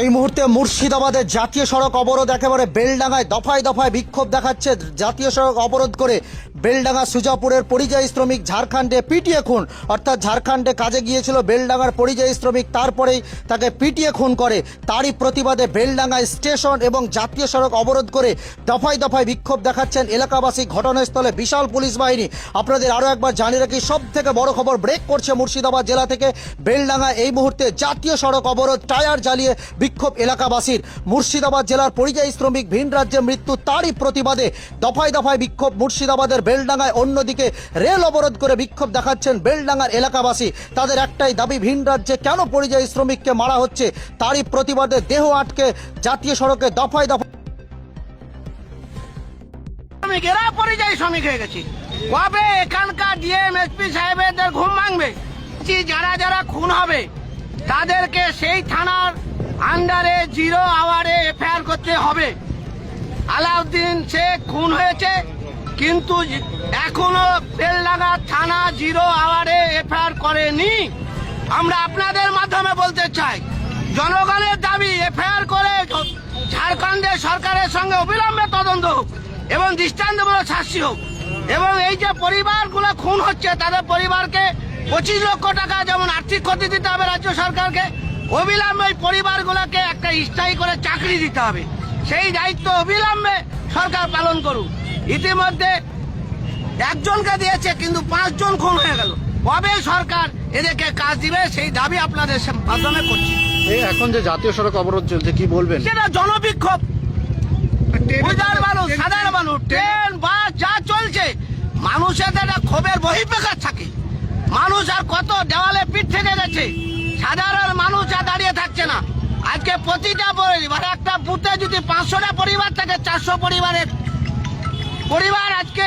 এই মুহূর্তে মুর্শিদাবাদের জাতীয় সড়ক অবরোধ, একেবারে বেলডাঙ্গায় দফায় দফায় বিক্ষোভ দেখাচ্ছে। জাতীয় সড়ক অবরোধ করে বেলডাঙ্গা সুজাপুরের পরিযায়ী শ্রমিক ঝাড়খণ্ডে পিটিয়ে খুন, অর্থাৎ ঝাড়খণ্ডে কাজে গিয়েছিল বেলডাঙ্গার পরিযায়ী শ্রমিক, তারপরেই তাকে পিটিয়ে খুন করে। তারই প্রতিবাদে বেলডাঙ্গা স্টেশন এবং জাতীয় সড়ক অবরোধ করে দফায় দফায় বিক্ষোভ দেখাচ্ছেন এলাকাবাসী। ঘটনাস্থলে বিশাল পুলিশ বাহিনী। আপনাদের আরও একবার জানিয়ে রাখি, সব থেকে বড় খবর ব্রেক করছে মুর্শিদাবাদ জেলা থেকে। বেলডাঙ্গা এই মুহূর্তে জাতীয় সড়ক অবরোধ, টায়ার জ্বালিয়ে বিক্ষোভ এলাকাবাসীর। মুর্শিদাবাদ জেলার পরিযায়ী শ্রমিক ভিন রাজ্যে মৃত্যু, তারই প্রতিবাদে দফায় দফায় বিক্ষোভ মুর্শিদাবাদের বেলডাঙ্গায়। অন্যদিকে রেল অবরোধ করে বিক্ষোভ দেখাচ্ছেন বেলডাঙ্গার এলাকাবাসী। তাদের একটাই দাবি, ভিন রাজ্যে কেন পরিযায়ী শ্রমিককে মারা হচ্ছে, তারই প্রতিবাদে দেহ আটকে জাতীয় সড়কে দফায় দফায়। শ্রমিকেরা পরিযায়ী শ্রমিক হয়ে গেছে। কবে এখানকার ডিএম এসপি সাহেবদের ঘুম ভাঙবে? যারা যারা খুন হবে তাদেরকে সেই থানার আন্ডারে 0 আওয়ারে এফআইআর করতে হবে। আলাউদ্দিন শেখ খুন হয়েছে, কিন্তু এখনো বেলডাঙ্গা থানা 0 আওয়ারে এফআইআর করেনি। আমরা আপনাদের মাধ্যমে বলতে চাই, জনগণের দাবি এফআইআর করে ঝাড়খণ্ডের সরকারের সঙ্গে অবিলম্বে তদন্ত হোক এবং দৃষ্টান্তমূলক শাস্তি হোক। এবং এই যে পরিবারগুলো খুন হচ্ছে, তাদের পরিবারকে 25 লক্ষ টাকা যেমন আর্থিক ক্ষতি দিতে হবে রাজ্য সরকারকে, অবিলম্বে পরিবারগুলোকে একটা স্থায়ী করে চাকরি দিতে হবে। সেই দায়িত্ব অবিলম্বে সরকার পালন করুক। ইতিমধ্যে একজনকে দিয়েছে, কিন্তু 5 জন খুন হয়ে গেল। কবে সরকার এদেরকে কাজ দিবে, সেই দাবি আপনাদের মাধ্যমে করছি। এখন যে জাতীয় সড়ক অবরোধ চলছে, কি বলবেন? সেটা জনবিক্ষোভ। বুঝার মানুষ, সাধারণ মানুষ, ট্রেন বাস যা চলছে, মানুষের একটা ক্ষোভের বহিঃপ্রকাশ থাকে। মানুষ আর কত দেওয়ালে পিঠ থেকে গেছে, সাধারণ মানুষ আর দাঁড়িয়ে থাকছে না। আজকে প্রতিটা পরিবার, একটা বুথে যদি 500টা পরিবার থাকে, 400 পরিবার আজকে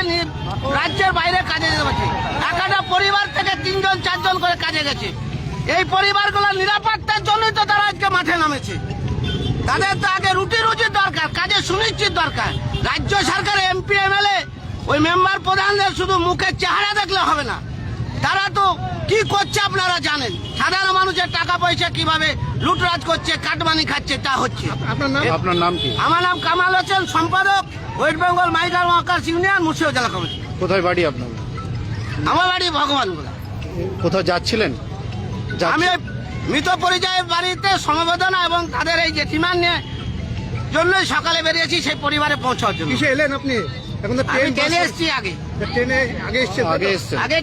রাজ্যের বাইরে কাজে গেছে। একটা পরিবার থেকে 3 জন 4 জন করে কাজে গেছে। এই পরিবারগুলোর নিরাপত্তার জন্যই তো তারা আজকে মাঠে নামেছে। তাদের তো আগে রুটির দরকার, কাজে সুনিশ্চিত দরকার। রাজ্য সরকার এমপি এমএলএ ওই মেম্বার প্রধানদের শুধু মুখের চেহারা দেখলে হবে না, তারা তো কি করছে আপনারা জানেন। সাধারণ মানুষের টাকা পয়সা কিভাবে লুটরাজ করছে, কাটমানি খাচ্ছে, তা হচ্ছে। আপনার নাম কি? আমার নাম কামাল হোসেন, সম্পাদক West Bengal migrant workers union Murshidabad জেলা কমিটি। কোথায় বাড়ি আপনার? আমার বাড়ি ভগবানগোলা। কোথাও যাচ্ছিলেন? আমি মৃত পরিযায়ী বাড়িতে সমবেদনা এবং তাদের এই যে ডিমান্ড নিয়ে জন্যই সকালে বেরিয়েছি সেই পরিবারে পৌঁছার জন্য। কিসে এলেন আপনি? এখন তো আমি ট্রেনে এসেছি, আগে ট্রেনে আগে এসেছেন। আগে